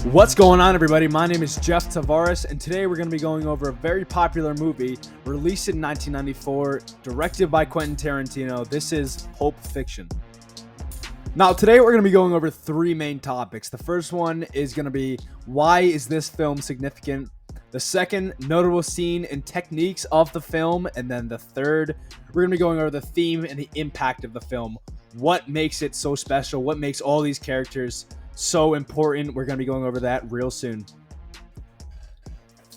What's going on, everybody? My name is Jeff Tavares, and today we're going to be going over a very popular movie released in 1994, directed by Quentin Tarantino. This is Pulp Fiction. Now, today we're going to be going over three main topics. The first one is going to be, why is this film significant? The second, notable scene and techniques of the film. And then the third, we're going to be going over the theme and the impact of the film. What makes it so special? What makes all these characters so important? We're going to be going over that real soon.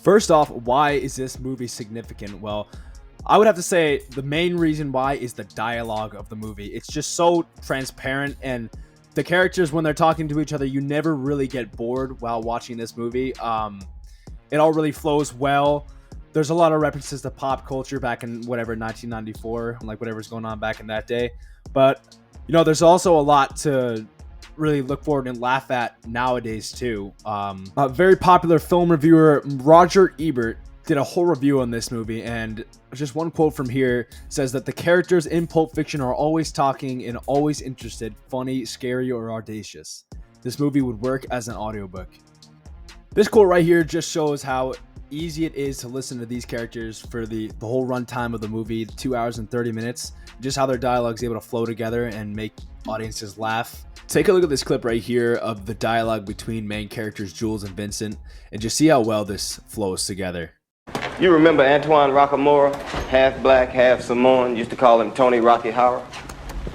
First off, why is this movie significant? Well, I would have to say the main reason why is the dialogue of the movie. It's just so transparent, and the characters, when they're talking to each other, you never really get bored while watching this movie. It all really flows well. There's a lot of references to pop culture back in 1994, like whatever's going on back in that day. But, there's also a lot to really look forward and laugh at nowadays too. A very popular film reviewer, Roger Ebert, did a whole review on this movie, and just one quote from here says that the characters in Pulp Fiction are always talking and always interested, funny, scary, or audacious. This movie would work as an audiobook. This quote right here just shows how easy it is to listen to these characters for the whole runtime of the movie, 2 hours and 30 minutes, just how their dialogue is able to flow together and make audiences laugh. Take a look at this clip right here of the dialogue between main characters Jules and Vincent, and just see how well this flows together. You remember Antoine Rockamora, half black, half Samoan, used to call him Tony Rocky Horror?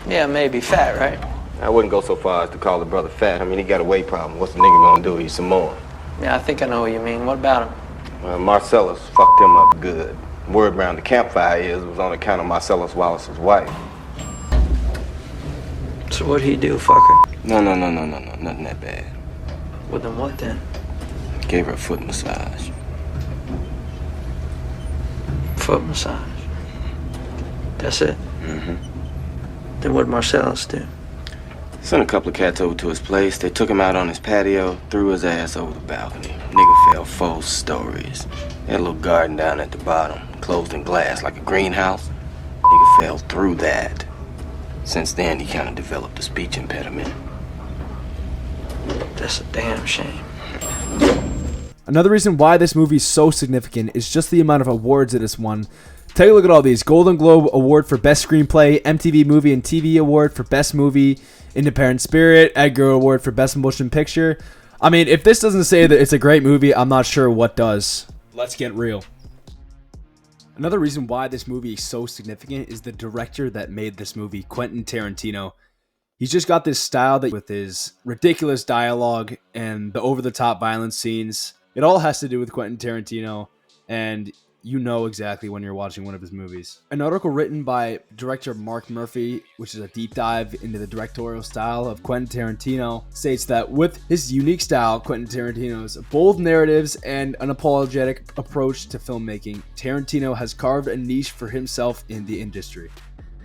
Yeah, maybe fat, right? I wouldn't go so far as to call the brother fat. I mean, he got a weight problem. What's the nigga gonna do? He's Samoan. Yeah, I think I know what you mean. What about him? Well, Marcellus fucked him up good. Word around the campfire is it was on account of Marcellus Wallace's wife. So what'd he do, fucker? No, nothing that bad. Well, then what then? Gave her a foot massage. Foot massage. That's it? Mm-hmm. Then what'd Marcellus do? Sent a couple of cats over to his place. They took him out on his patio, threw his ass over the balcony. Nigga fell 4 stories. Had a little garden down at the bottom, closed in glass like a greenhouse. Nigga fell through that. Since then, he kind of developed a speech impediment. That's a damn shame. Another reason why this movie is so significant is just the amount of awards it has won. Take a look at all these. Golden Globe Award for Best Screenplay, MTV Movie and TV Award for Best Movie, Independent Spirit, Edgar Award for Best Motion Picture. I mean, if this doesn't say that it's a great movie, I'm not sure what does. Let's get real. Another reason why this movie is so significant is the director that made this movie, Quentin Tarantino. He's just got this style that, with his ridiculous dialogue and the over-the-top violence scenes, it all has to do with Quentin Tarantino, and you know exactly when you're watching one of his movies. An article written by director Mark Murphy, which is a deep dive into the directorial style of Quentin Tarantino, states that with his unique style, Quentin Tarantino's bold narratives and unapologetic approach to filmmaking, Tarantino has carved a niche for himself in the industry.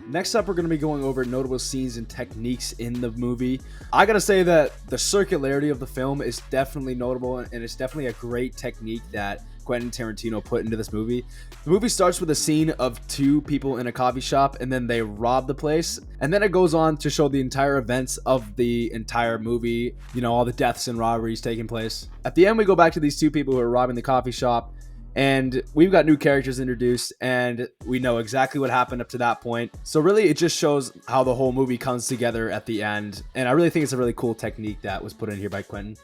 Next up, we're going to be going over notable scenes and techniques in the movie. I gotta say that the circularity of the film is definitely notable, and it's definitely a great technique that Quentin Tarantino put into this movie. The movie starts with a scene of 2 people in a coffee shop, and then they rob the place, and then it goes on to show the entire events of the entire movie, all the deaths and robberies taking place. At the end, we go back to these 2 people who are robbing the coffee shop, and we've got new characters introduced, and we know exactly what happened up to that point. So really, it just shows how the whole movie comes together at the end, and I really think it's a really cool technique that was put in here by Quentin.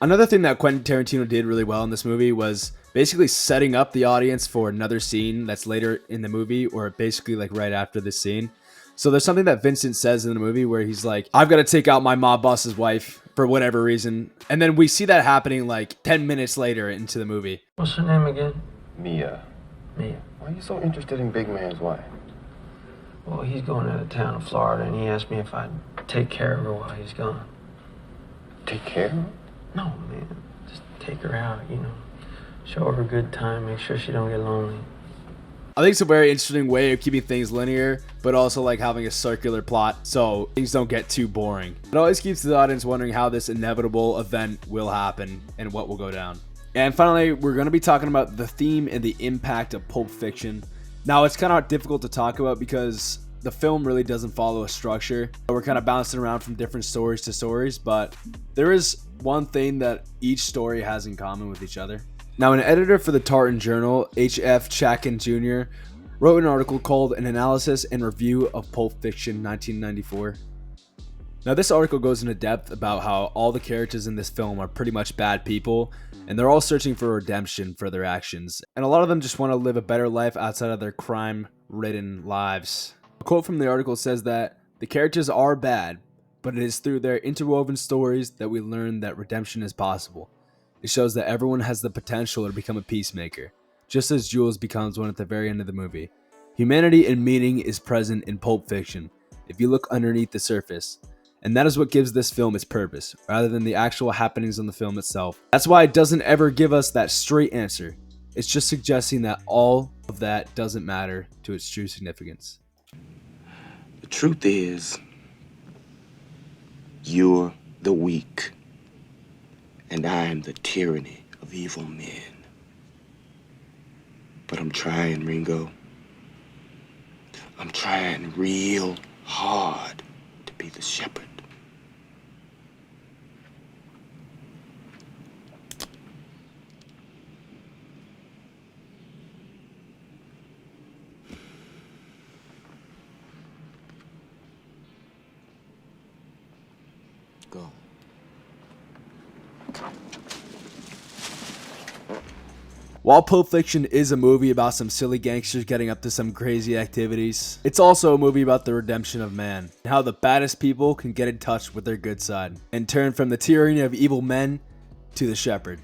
Another thing that Quentin Tarantino did really well in this movie was basically setting up the audience for another scene that's later in the movie, or basically like right after this scene. So there's something that Vincent says in the movie where he's like, I've got to take out my mob boss's wife for whatever reason. And then we see that happening like 10 minutes later into the movie. What's her name again? Mia. Mia. Why are you so interested in Big Man's wife? Well, he's going out of town to Florida, and he asked me if I'd take care of her while he's gone. Take care of her? No, man. Just take her out, Show her a good time, make sure she don't get lonely. I think it's a very interesting way of keeping things linear, but also like having a circular plot so things don't get too boring. It always keeps the audience wondering how this inevitable event will happen and what will go down. And finally, we're going to be talking about the theme and the impact of Pulp Fiction. Now, it's kind of difficult to talk about because the film really doesn't follow a structure. We're kind of bouncing around from different stories to stories, but there is one thing that each story has in common with each other. Now, an editor for the Tartan Journal, H.F. Chackin Jr., wrote an article called An Analysis and Review of Pulp Fiction 1994. Now, this article goes into depth about how all the characters in this film are pretty much bad people, and they're all searching for redemption for their actions, and a lot of them just want to live a better life outside of their crime-ridden lives. A quote from the article says that the characters are bad, but it is through their interwoven stories that we learn that redemption is possible. It shows that everyone has the potential to become a peacemaker, just as Jules becomes one at the very end of the movie. Humanity and meaning is present in Pulp Fiction if you look underneath the surface, and that is what gives this film its purpose, rather than the actual happenings on the film itself. That's why it doesn't ever give us that straight answer. It's just suggesting that all of that doesn't matter to its true significance. The truth is, you're the weak, and I'm the tyranny of evil men. But I'm trying, Ringo. I'm trying real hard to be the shepherd. Go. While Pulp Fiction is a movie about some silly gangsters getting up to some crazy activities, it's also a movie about the redemption of man, and how the baddest people can get in touch with their good side, and turn from the tyranny of evil men to the shepherd.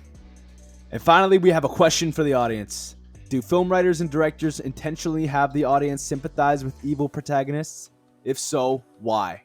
And finally, we have a question for the audience. Do film writers and directors intentionally have the audience sympathize with evil protagonists? If so, why?